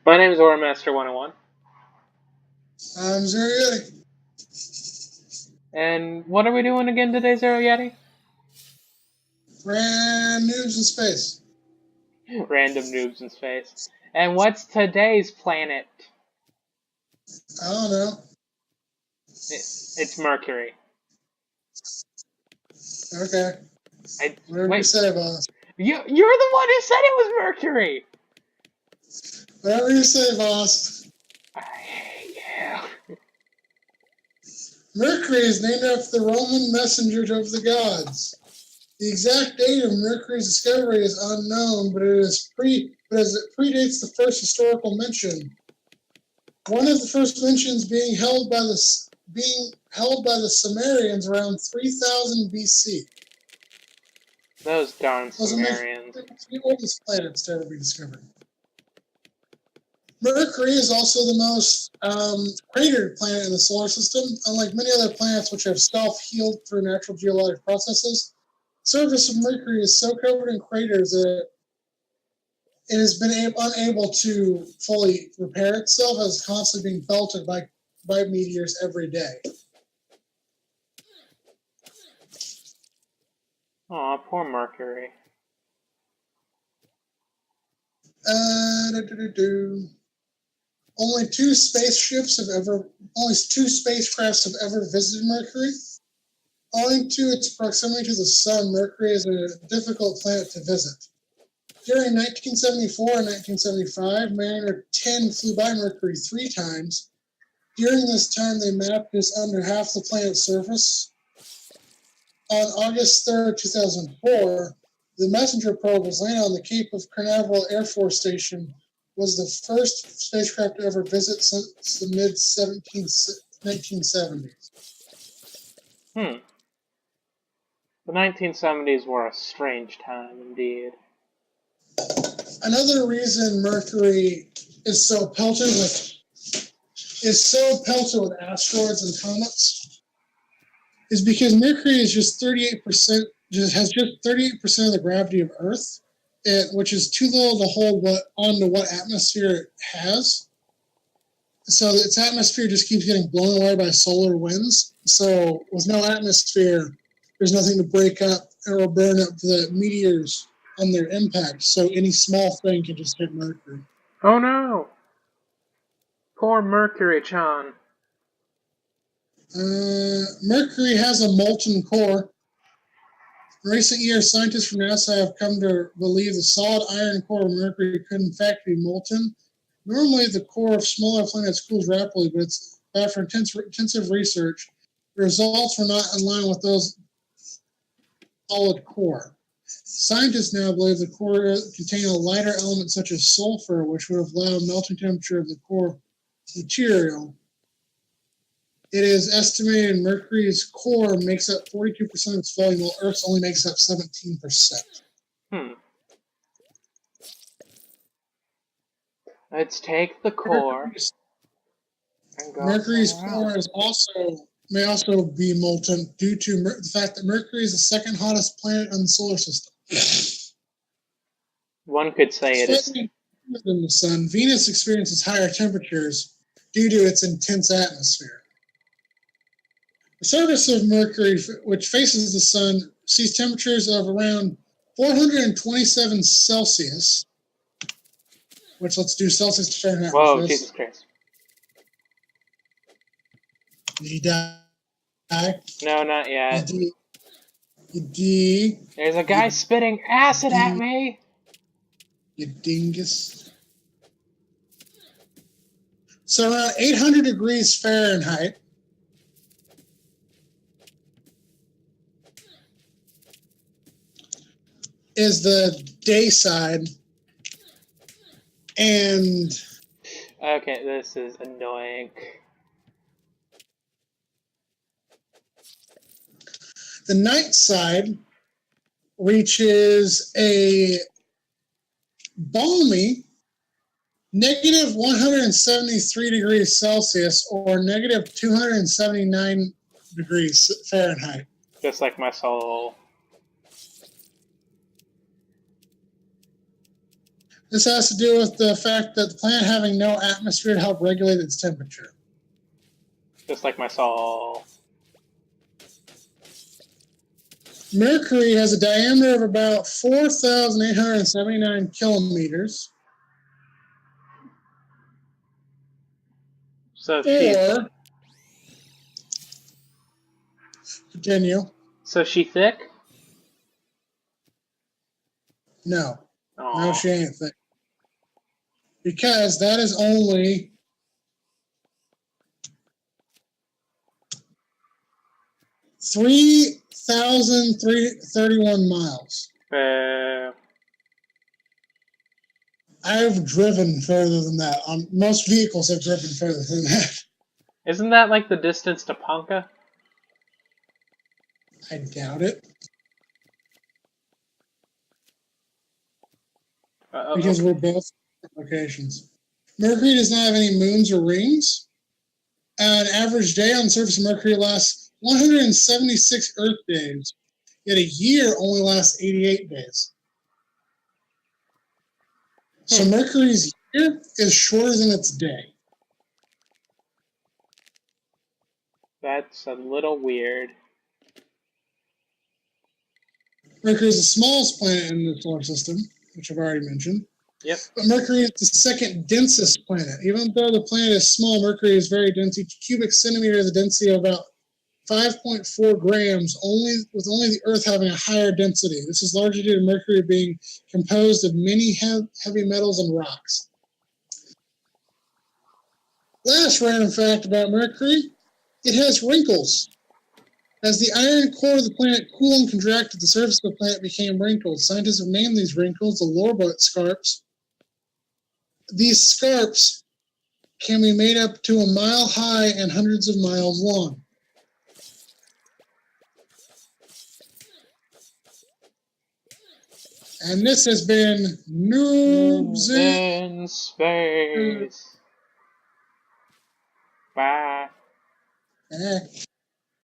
My name is Oramaster101. I'm Zero Yeti. And what are we doing again today, Zero Yeti? Brand Noobs in Space. Random noobs in space. And what's today's planet? I don't know. It's Mercury. Okay. Whatever you say, boss. You're the one who said it was Mercury! Whatever you say, boss. I hate you. Mercury is named after the Roman messenger of the gods. The exact date of Mercury's discovery is unknown, but as it predates the first historical mention. One of the first mentions being held by the Sumerians around 3000 BC. Those darn Sumerians. Those are the oldest planets to ever be discovered. Mercury is also the most cratered planet in the solar system. Unlike many other planets which have self-healed through natural geologic processes, the surface of Mercury is so covered in craters that it has been unable to fully repair itself, as it's constantly being pelted by meteors every day. Aw, poor Mercury. Only two spacecrafts have ever visited Mercury. Owing to its proximity to the Sun, Mercury is a difficult planet to visit. During 1974 and 1975, Mariner 10 flew by Mercury 3 times. During this time, they mapped just under half the planet's surface. On August 3, 2004, the Messenger probe was landed on the Cape of Canaveral Air Force Station, was the first spacecraft to ever visit since the mid-1970s. The 1970s were a strange time indeed. Another reason Mercury is so pelted with asteroids and comets is because Mercury is just 38% has just 38% of the gravity of Earth, which is too little to hold onto what atmosphere it has. So its atmosphere just keeps getting blown away by solar winds. So with no atmosphere, there's nothing to break up or burn up the meteors on their impact. So any small thing can just hit Mercury. Oh no! Poor Mercury-chan. Mercury has a molten core. In recent years, scientists from NASA have come to believe the solid iron core of Mercury could in fact be molten. Normally, the core of smaller planets cools rapidly, but after intensive research, the results were not in line with those solid core. Scientists now believe the core contained a lighter element such as sulfur, which would have allowed melting temperature of the core material. It is estimated Mercury's core makes up 42% of its volume, while Earth's only makes up 17%. Let's take the core and go. Mercury's core may also be molten due to the fact that Mercury is the second hottest planet in the solar system. One could say it is. Than the Sun, Venus experiences higher temperatures due to its intense atmosphere. The surface of Mercury, which faces the Sun, sees temperatures of around 427 Celsius, which let's do Celsius to Fahrenheit. Whoa, Jesus Christ. Did you die? No, not yet. There's a guy spitting acid at me! You dingus. So around 800 degrees Fahrenheit is the day side, and okay, this is annoying. The night side reaches a balmy negative 173 degrees Celsius or negative 279 degrees Fahrenheit. Just like my soul. This has to do with the fact that the planet having no atmosphere helped regulate its temperature. Just like my soul. Mercury has a diameter of about 4,879 kilometers. So she. Or, continue. So she thick? No. Aww. No, she ain't thick. Because that is only 3,331 miles. I've driven further than that. Most vehicles have driven further than that. Isn't that like the distance to Ponca? I doubt it. Because we're both locations. Mercury does not have any moons or rings. An average day on the surface of Mercury lasts 176 Earth days, yet a year only lasts 88 days. So Mercury's year is shorter than its day. That's a little weird. Mercury is the smallest planet in the solar system, which I've already mentioned. Yep. But Mercury is the second densest planet. Even though the planet is small, Mercury is very dense. Each cubic centimeter has a density of about 5.4 grams, with only the Earth having a higher density. This is largely due to Mercury being composed of many heavy metals and rocks. Last random fact about Mercury, it has wrinkles. As the iron core of the planet cooled and contracted, the surface of the planet became wrinkled. Scientists have named these wrinkles the Lorbote scarps. These scarps can be made up to a mile high and hundreds of miles long. And this has been Noobs in Space. Bye.